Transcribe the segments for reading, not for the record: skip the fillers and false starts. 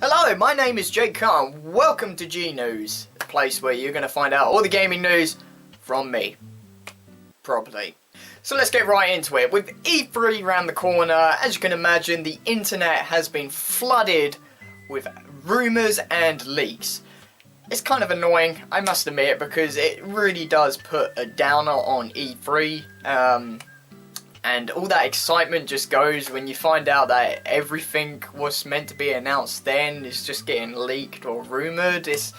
Hello, my name is Jake Coe and welcome to G News, a place where you're going to find out all the gaming news from me. Probably. So let's get right into it. With E3 around the corner, as you can imagine, the internet has been flooded with rumours and leaks. It's kind of annoying, I must admit, because it really does put a downer on E3. And all that excitement just goes when you find out that everything was meant to be announced then is just getting leaked or rumoured. It's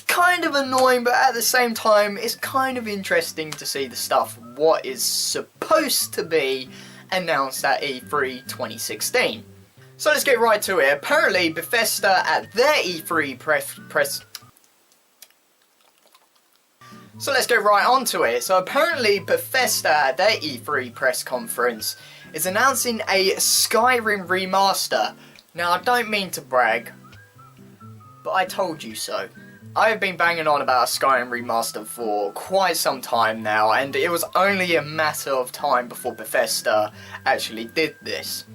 kind of annoying, but at the same time, it's kind of interesting to see the stuff, what is supposed to be announced at E3 2016. So let's get right to it. Apparently, Bethesda at their E3 press. So let's get right onto it. So apparently Bethesda at their E3 press conference is announcing a Skyrim remaster. Now I don't mean to brag, but I told you so. I have been banging on about a Skyrim remaster for quite some time now, and it was only a matter of time before Bethesda actually did this.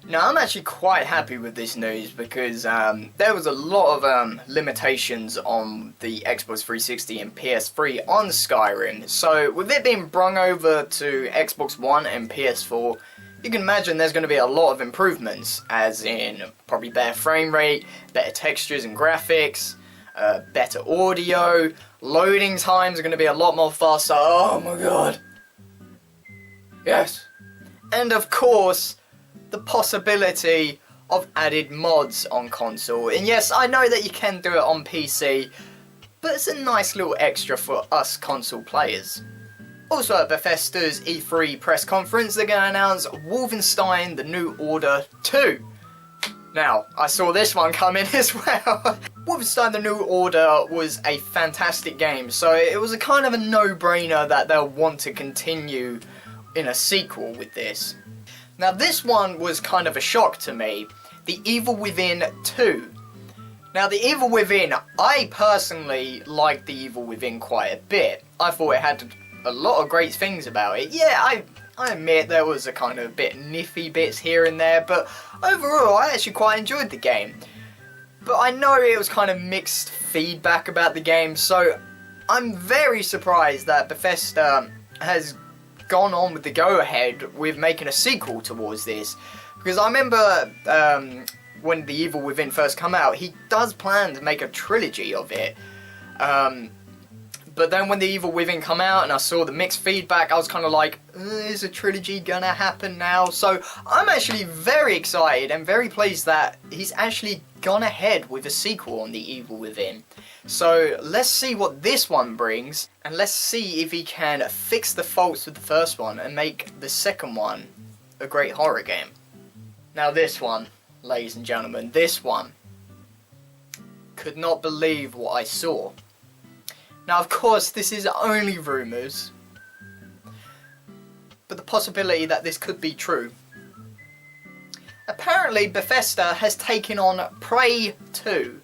Now, I'm actually quite happy with this news because there was a lot of limitations on the Xbox 360 and PS3 on Skyrim. So, with it being brung over to Xbox One and PS4, you can imagine there's going to be a lot of improvements, as in probably better frame rate, better textures and graphics, better audio, loading times are going to be a lot more faster. Oh my god. Yes. And of course, the possibility of added mods on console. And yes, I know that you can do it on PC, but it's a nice little extra for us console players. Also at Bethesda's E3 press conference, they're going to announce Wolfenstein: The New Order 2. Now, I saw this one coming as well. Wolfenstein: The New Order was a fantastic game, so it was a kind of a no-brainer that they'll want to continue in a sequel with this. Now this one was kind of a shock to me, The Evil Within 2. Now The Evil Within, I personally liked The Evil Within quite a bit. I thought it had a lot of great things about it. Yeah, I admit there was a kind of a bit niffy bits here and there, but overall I actually quite enjoyed the game. But I know it was kind of mixed feedback about the game, so I'm very surprised that Bethesda has gone on with the go-ahead with making a sequel towards this, because I remember when The Evil Within first come out, he does plan to make a trilogy of it, but then when The Evil Within come out and I saw the mixed feedback, I was kind of like, is a trilogy gonna happen now? So I'm actually very excited and very pleased that he's actually gone ahead with a sequel on The Evil Within. So let's see what this one brings, and let's see if he can fix the faults with the first one and make the second one a great horror game. Now this one, ladies and gentlemen, this one, could not believe what I saw. Now of course this is only rumours, but the possibility that this could be true. Apparently Bethesda has taken on Prey 2.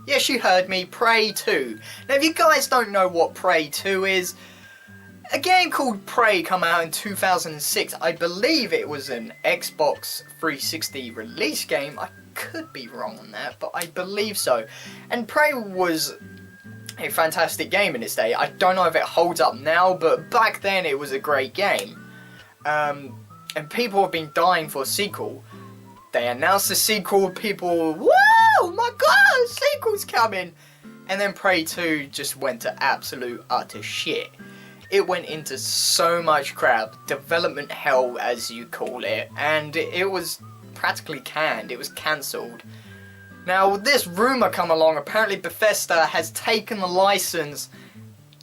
Yes, you heard me, Prey 2. Now, if you guys don't know what Prey 2 is, a game called Prey came out in 2006. I believe it was an Xbox 360 release game. I could be wrong on that, but I believe so. And Prey was a fantastic game in its day. I don't know if it holds up now, but back then it was a great game. And people have been dying for a sequel. They announced the sequel, people, whoa, my god, sequel's coming! And then Prey 2 just went to absolute utter shit. It went into so much crap, development hell as you call it, and it was practically canned, it was cancelled. Now with this rumour come along, apparently Bethesda has taken the license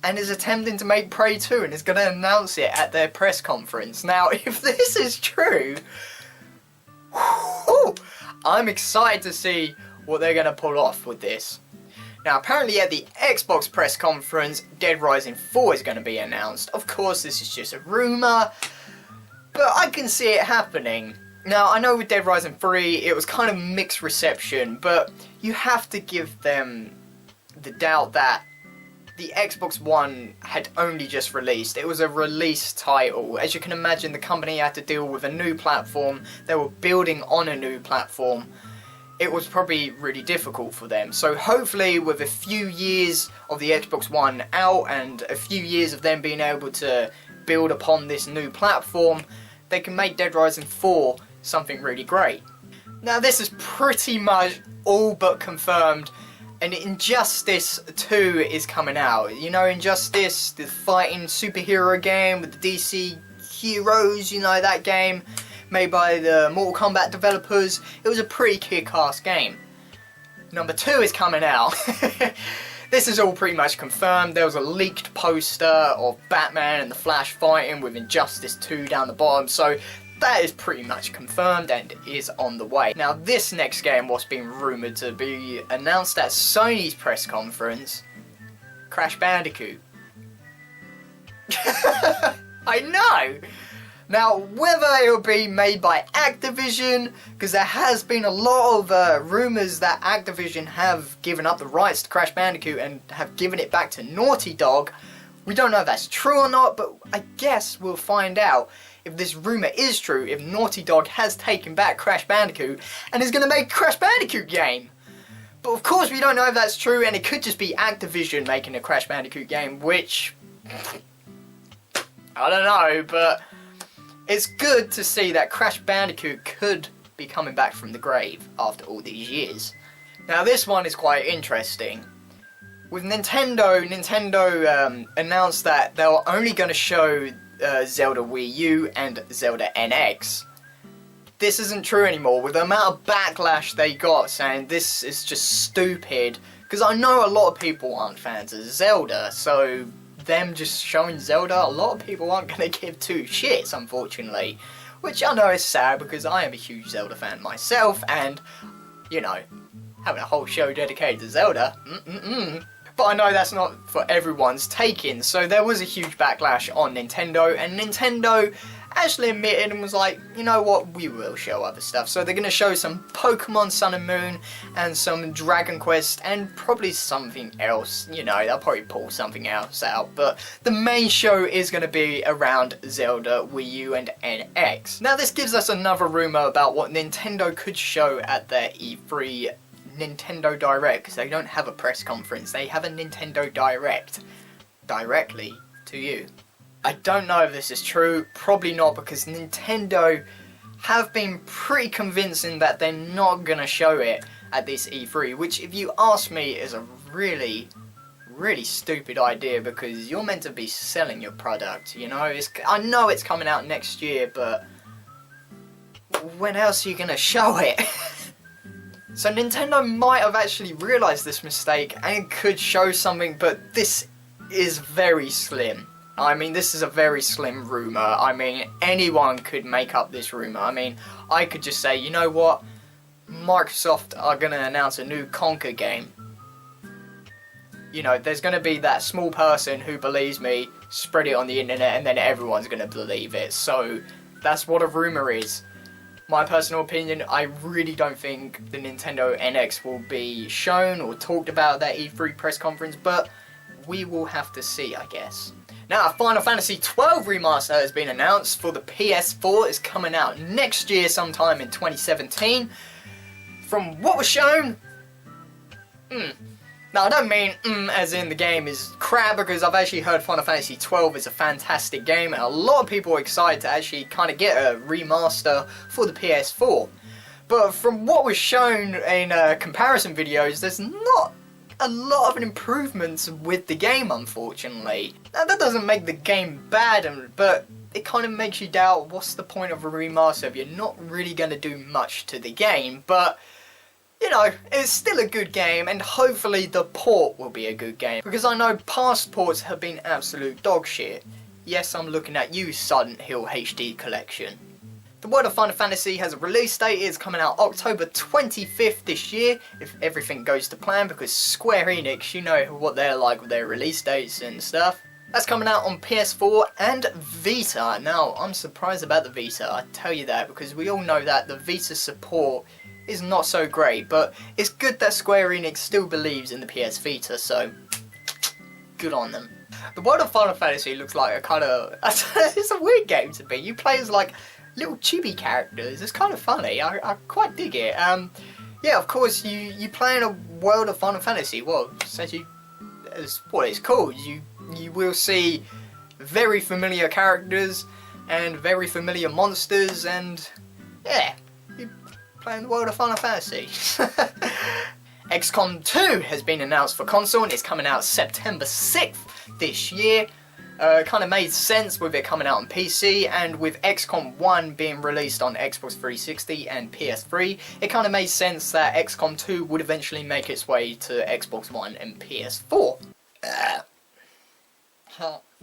and is attempting to make Prey 2 and is going to announce it at their press conference. Now if this is true, I'm excited to see what they're going to pull off with this. Now apparently at the Xbox press conference, Dead Rising 4 is going to be announced. Of course this is just a rumour, but I can see it happening. Now I know with Dead Rising 3 it was kind of mixed reception, but you have to give them the doubt that the Xbox One had only just released. It was a release title. As you can imagine, the company had to deal with a new platform. They were building on a new platform. it was probably really difficult for them. So hopefully with a few years of the Xbox One out and a few years of them being able to build upon this new platform, they can make Dead Rising 4 something really great. Now this is pretty much all but confirmed, and Injustice 2 is coming out. You know, Injustice, the fighting superhero game with the DC heroes, you know, that game made by the Mortal Kombat developers. It was a pretty kick-ass game. Number 2 is coming out. This is all pretty much confirmed. There was a leaked poster of Batman and the Flash fighting with Injustice 2 down the bottom, so that is pretty much confirmed and is on the way. Now this next game was being rumoured to be announced at Sony's press conference. Crash Bandicoot. I know! Now, whether it will be made by Activision, because there has been a lot of rumours that Activision have given up the rights to Crash Bandicoot and have given it back to Naughty Dog. We don't know if that's true or not, but I guess we'll find out if this rumour is true, if Naughty Dog has taken back Crash Bandicoot and is going to make a Crash Bandicoot game. But of course we don't know if that's true, and it could just be Activision making a Crash Bandicoot game, which I don't know, but it's good to see that Crash Bandicoot could be coming back from the grave after all these years. Now this one is quite interesting. With Nintendo announced that they were only going to show Zelda Wii U and Zelda NX. This isn't true anymore. With the amount of backlash they got saying this is just stupid, because I know a lot of people aren't fans of Zelda, so them just showing Zelda, a lot of people aren't going to give two shits, unfortunately. Which I know is sad, because I am a huge Zelda fan myself, and, you know, having a whole show dedicated to Zelda, But I know that's not for everyone's taking, so there was a huge backlash on Nintendo, and Nintendo actually admitted and was like, you know what, we will show other stuff. So they're going to show some Pokemon Sun and Moon and some Dragon Quest and probably something else. You know, they'll probably pull something else out, but the main show is going to be around Zelda, Wii U and NX. Now this gives us another rumour about what Nintendo could show at their E3 Nintendo Direct, because they don't have a press conference, they have a Nintendo Direct directly to you. I don't know if this is true, probably not, because Nintendo have been pretty convincing that they're not going to show it at this E3, which if you ask me is a really stupid idea, because you're meant to be selling your product, you know. I know it's coming out next year, but when else are you going to show it? So Nintendo might have actually realised this mistake and could show something, but this is very slim. I mean, this is a very slim rumour. I mean, anyone could make up this rumour. I mean, I could just say, you know what? Microsoft are going to announce a new Conker game. You know, there's going to be that small person who believes me, spread it on the internet, and then everyone's going to believe it. So, that's what a rumour is. My personal opinion, I really don't think the Nintendo NX will be shown or talked about at that E3 press conference, but we will have to see, I guess. Now, Final Fantasy XII Remaster has been announced for the PS4. It's coming out next year, sometime in 2017. From what was shown, Now, I don't mean as in the game is crap, because I've actually heard Final Fantasy XII is a fantastic game, and a lot of people are excited to actually kind of get a remaster for the PS4. But from what was shown in comparison videos, there's not a lot of improvements with the game, unfortunately. Now, that doesn't make the game bad, but it kind of makes you doubt what's the point of a remaster if you're not really going to do much to the game. But you know, it's still a good game, and hopefully the port will be a good game, because I know past ports have been absolute dog shit. Yes, I'm looking at you, Silent Hill HD Collection. The World of Final Fantasy has a release date. It's coming out October 25th this year, if everything goes to plan, because Square Enix, you know what they're like with their release dates and stuff. That's coming out on PS4 and Vita. Now, I'm surprised about the Vita, I tell you that, because we all know that the Vita support is not so great, but it's good that Square Enix still believes in the PS Vita, so good on them. The World of Final Fantasy looks like a kind of, it's a weird game to be. You play as like little chibi characters. It's kind of funny. I quite dig it. Yeah, of course, you play in a world of Final Fantasy. Well, as what it's called, you will see very familiar characters and very familiar monsters, and yeah, you play in the world of Final Fantasy. XCOM 2 has been announced for console and it's coming out September 6th this year. Kind of made sense with it coming out on PC, and with XCOM 1 being released on Xbox 360 and PS3, it kind of made sense that XCOM 2 would eventually make its way to Xbox One and PS4.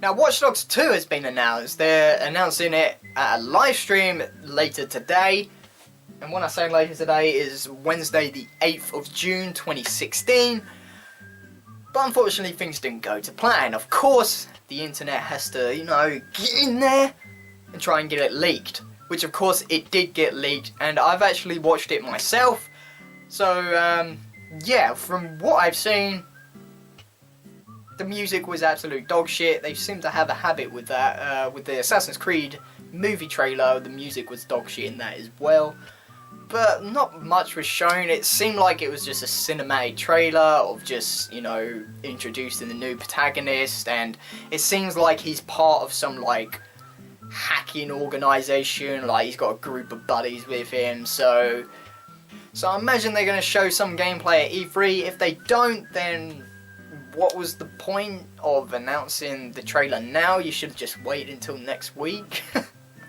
Now, Watch Dogs 2 has been announced. They're announcing it at a live stream later today. And when I say later today, is Wednesday the 8th of June 2016. But unfortunately, things didn't go to plan. Of course, the internet has to, you know, get in there and try and get it leaked. Which, of course, it did get leaked. And I've actually watched it myself. So, yeah, from what I've seen, the music was absolute dog shit. They seem to have a habit with that. With the Assassin's Creed movie trailer, the music was dog shit in that as well. But not much was shown. It seemed like it was just a cinematic trailer of just, you know, introducing the new protagonist, and it seems like he's part of some, like, hacking organisation, like he's got a group of buddies with him, so I imagine they're going to show some gameplay at E3. If they don't, then what was the point of announcing the trailer now? You should just wait until next week.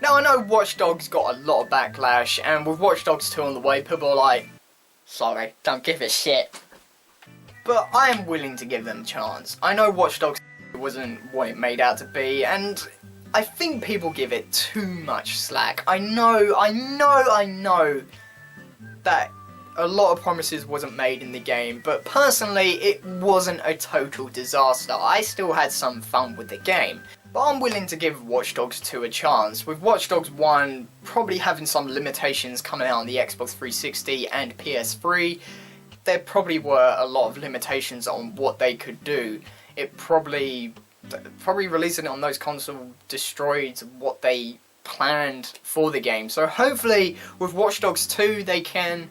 Now, I know Watch Dogs got a lot of backlash, and with Watch Dogs 2 on the way, people are like, sorry, don't give a shit. But I am willing to give them a chance. I know Watch Dogs wasn't what it made out to be, and I think people give it too much slack. I know that a lot of promises wasn't made in the game, but personally, it wasn't a total disaster. I still had some fun with the game. But I'm willing to give Watch Dogs 2 a chance, with Watch Dogs 1 probably having some limitations coming out on the Xbox 360 and PS3. There probably were a lot of limitations on what they could do. It probably releasing it on those consoles destroyed what they planned for the game. So hopefully with Watch Dogs 2 they can,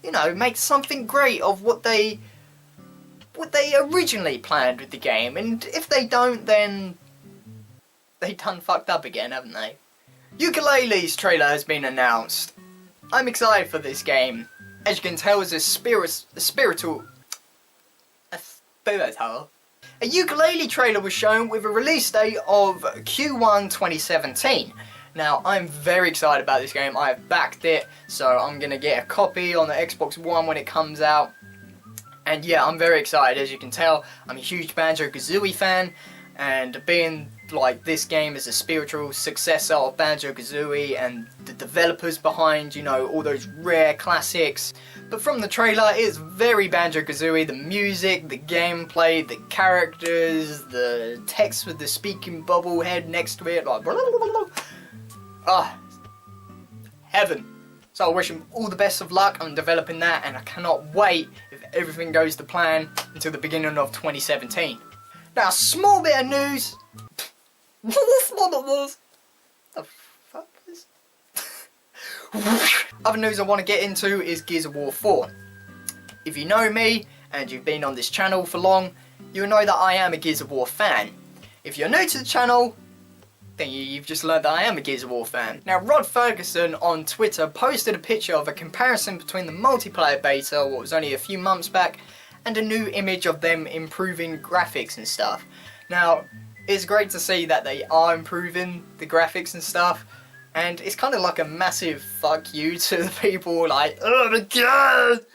you know, make something great of what they originally planned with the game. And if they don't, then they done fucked up again, haven't they? Yooka-Laylee's trailer has been announced. I'm excited for this game. As you can tell, it's a spiritual. A Yooka-Laylee trailer was shown with a release date of Q1 2017. Now, I'm very excited about this game. I have backed it, so I'm gonna get a copy on the Xbox One when it comes out. And yeah, I'm very excited. As you can tell, I'm a huge Banjo-Kazooie fan, and being like this game is a spiritual successor of Banjo-Kazooie and the developers behind, you know, all those rare classics. But from the trailer, it's very Banjo-Kazooie. The music, the gameplay, the characters, the text with the speaking bobblehead next to it, like heaven. So I wish him all the best of luck on developing that, and I cannot wait, if everything goes to plan, until the beginning of 2017. Now, a small bit of news. Small bit of news. The fuck is... Other news I want to get into is Gears of War 4. If you know me, and you've been on this channel for long, you'll know that I am a Gears of War fan. If you're new to the channel, then you've just learned that I am a Gears of War fan. Now, Rod Ferguson on Twitter posted a picture of a comparison between the multiplayer beta, what was only a few months back, and a new image of them improving graphics and stuff. Now, it's great to see that they are improving the graphics and stuff, and it's kind of like a massive fuck you to the people like, oh my god,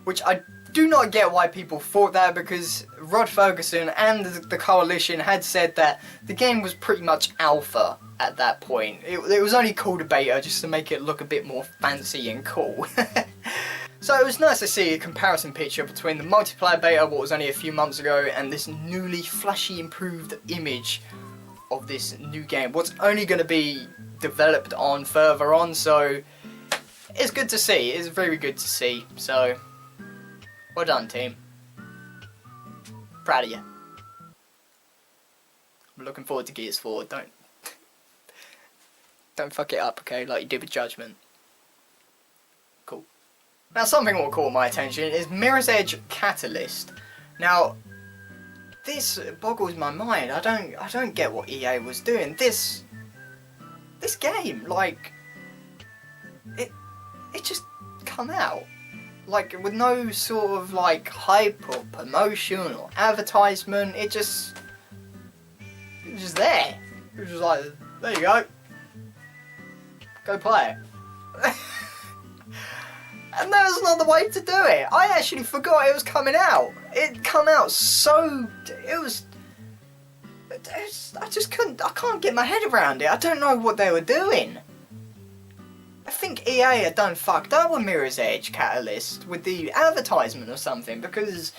which I do not get why people thought that, because Rod Ferguson and the Coalition had said that the game was pretty much alpha at that point. It was only called a beta just to make it look a bit more fancy and cool. So it was nice to see a comparison picture between the multiplayer beta, what was only a few months ago, and this newly flashy improved image of this new game. What's only going to be developed on further on, so it's good to see. It's very good to see. So, well done, team. Proud of you. I'm looking forward to Gears 4. Don't fuck it up, okay? Like you did with Judgment. Now, something that caught my attention is Mirror's Edge Catalyst. Now, this boggles my mind. I don't get what EA was doing. This game, like, it just come out, like, with no sort of like hype or promotion or advertisement. It was just there. It was just like, there you go play it. And that was not the way to do it. I actually forgot it was coming out. It come out so... I just couldn't... I can't get my head around it. I don't know what they were doing. I think EA had done fucked up with Mirror's Edge Catalyst with the advertisement or something, because...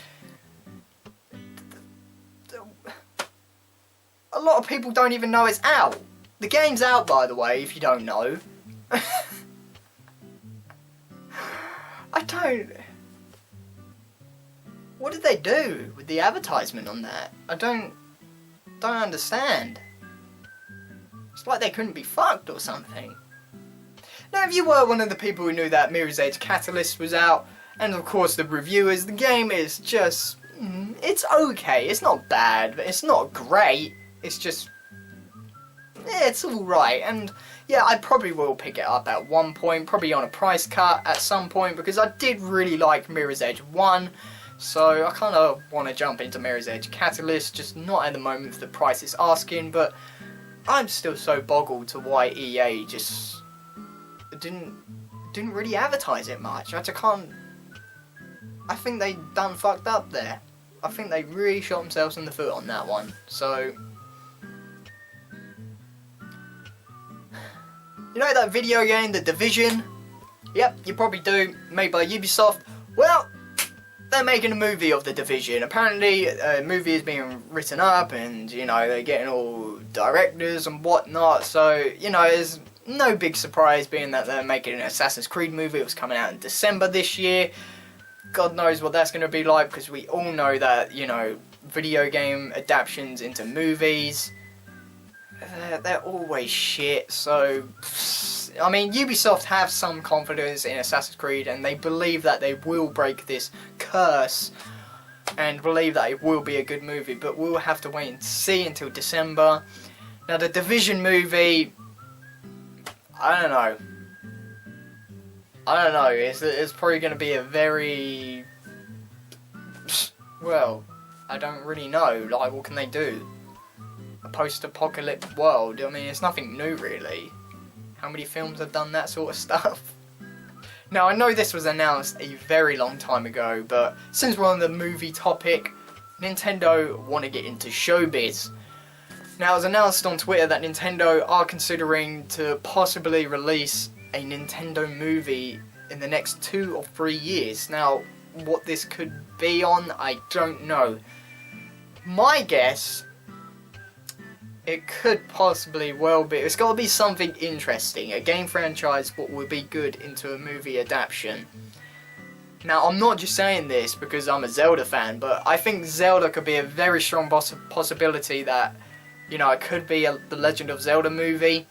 a lot of people don't even know it's out. The game's out, by the way, if you don't know. What did they do with the advertisement on that? I don't understand. It's like they couldn't be fucked or something. Now, if you were one of the people who knew that Mirror's Edge Catalyst was out, and of course the reviewers, the game is just... it's okay. It's not bad, but it's not great. It's just... yeah, it's alright. And yeah, I probably will pick it up at one point, probably on a price cut at some point, because I did really like Mirror's Edge 1, so I kind of want to jump into Mirror's Edge Catalyst, just not at the moment for the price it's asking, but I'm still so boggled to why EA just didn't really advertise it much. I think they done fucked up there. I think they really shot themselves in the foot on that one, so... you know that video game, The Division? Yep, you probably do, made by Ubisoft. Well, they're making a movie of The Division. Apparently, a movie is being written up, and, you know, they're getting all directors and whatnot, so, you know, there's no big surprise being that they're making an Assassin's Creed movie. It was coming out in December this year. God knows what that's going to be like, because we all know that, you know, video game adaptations into movies... they're always shit, so... I mean, Ubisoft have some confidence in Assassin's Creed, and they believe that they will break this curse, and believe that it will be a good movie, but we'll have to wait and see until December. Now, the Division movie... I don't know. It's probably going to be a very... well, I don't really know. Like, what can they do? A post-apocalyptic world. I mean, it's nothing new, really. How many films have done that sort of stuff? Now, I know this was announced a very long time ago, but since we're on the movie topic, Nintendo want to get into showbiz. Now, it was announced on Twitter that Nintendo are considering to possibly release a Nintendo movie in the next 2 or 3 years. Now, what this could be on, I don't know. My guess... it could possibly well be. It's got to be something interesting. A game franchise what would be good into a movie adaptation. Now, I'm not just saying this because I'm a Zelda fan, but I think Zelda could be a very strong possibility that, you know, it could be the Legend of Zelda movie.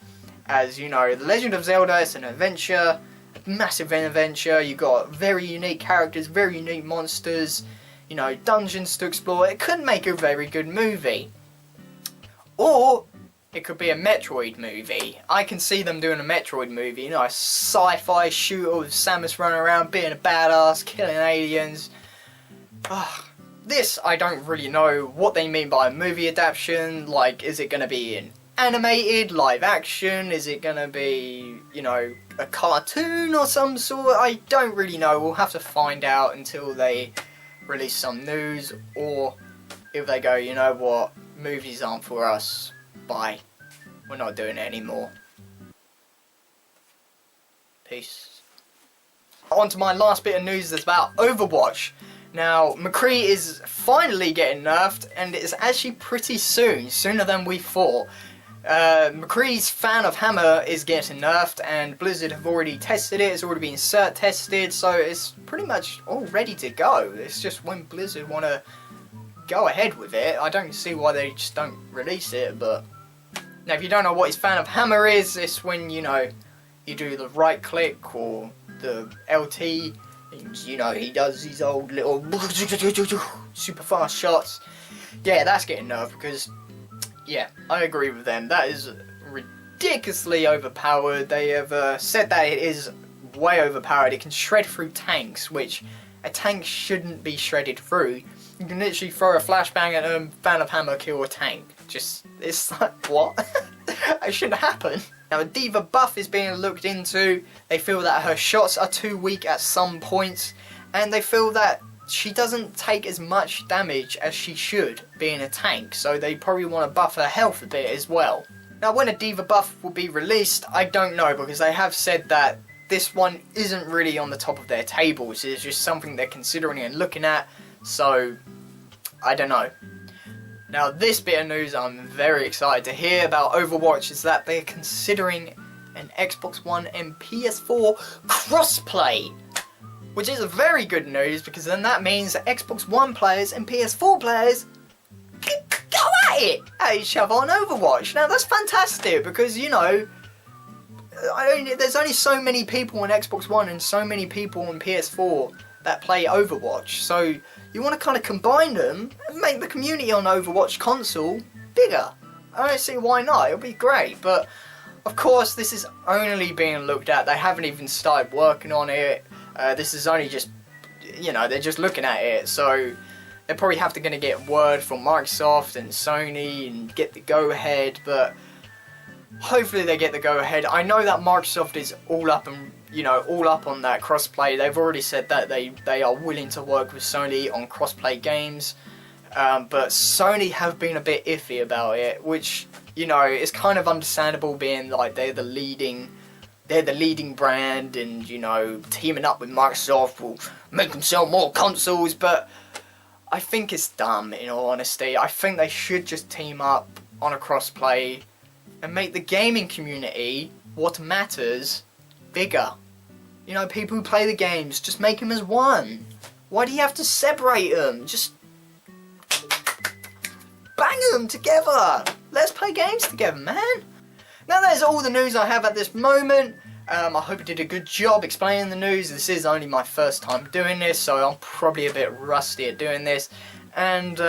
As, you know, the Legend of Zelda is an adventure, a massive adventure. You've got very unique characters, very unique monsters, you know, dungeons to explore. It could make a very good movie. Or, it could be a Metroid movie. I can see them doing a Metroid movie, you know, a sci-fi shooter with Samus running around being a badass, killing aliens. This, I don't really know what they mean by a movie adaptation. Like, is it going to be an animated, live action? Is it going to be, you know, a cartoon or some sort? I don't really know. We'll have to find out until they release some news, or if they go, you know what, movies aren't for us, bye, we're not doing it anymore. Peace. On to my last bit of news that's about Overwatch. Now, McCree is finally getting nerfed, and it's actually pretty soon, sooner than we thought. McCree's fan of Hammer is getting nerfed, and Blizzard have already tested it. It's already been cert tested, so it's pretty much all ready to go. It's just when Blizzard want to go ahead with it. I don't see why they just don't release it, but... now, if you don't know what his fan of Hammer is, it's when, you know, you do the right click or the LT And, you know, he does these old little super fast shots. Yeah, that's getting nerfed because, yeah, I agree with them. That is ridiculously overpowered. They have said that it is way overpowered. It can shred through tanks, which a tank shouldn't be shredded through. You can literally throw a flashbang at them, fan of hammer, kill a tank. Just, it's like, what? That shouldn't happen. Now, a D.Va buff is being looked into. They feel that her shots are too weak at some points, and they feel that she doesn't take as much damage as she should, being a tank, so they probably want to buff her health a bit as well. Now, when a D.Va buff will be released, I don't know, because they have said that this one isn't really on the top of their tables. It's just something they're considering and looking at, so I don't know. Now, this bit of news I'm very excited to hear about Overwatch is that they're considering an Xbox One and PS4 crossplay, which is a very good news because then that means that Xbox One players and PS4 players can go at it at each other on Overwatch. Now, that's fantastic because, you know, there's only so many people on Xbox One and so many people on PS4 that play Overwatch, so you want to kind of combine them and make the community on Overwatch console bigger. I don't see why not, it'll be great, but of course this is only being looked at. They haven't even started working on it. This is only just, you know, they're just looking at it, so they're probably going to get word from Microsoft and Sony and get the go-ahead, but hopefully they get the go-ahead. I know that Microsoft is all up and, you know, all up on that crossplay. They've already said that they are willing to work with Sony on crossplay games, but Sony have been a bit iffy about it, which, you know, is kind of understandable, being like they're the leading brand, and, you know, teaming up with Microsoft will make them sell more consoles, but I think it's dumb, in all honesty. I think they should just team up on a crossplay and make the gaming community, what matters, bigger. You know, people who play the games, just make them as one. Why do you have to separate them? Just bang them together. Let's play games together, man. Now that is all the news I have at this moment. I hope I did a good job explaining the news. This is only my first time doing this, so I'm probably a bit rusty at doing this. And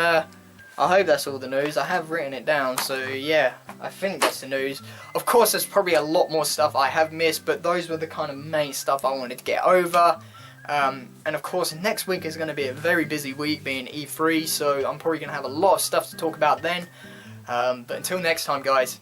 I hope that's all the news. I have written it down, so yeah, I think that's the news. Of course, there's probably a lot more stuff I have missed, but those were the kind of main stuff I wanted to get over. And of course, next week is going to be a very busy week, being E3, so I'm probably going to have a lot of stuff to talk about then. But until next time, guys.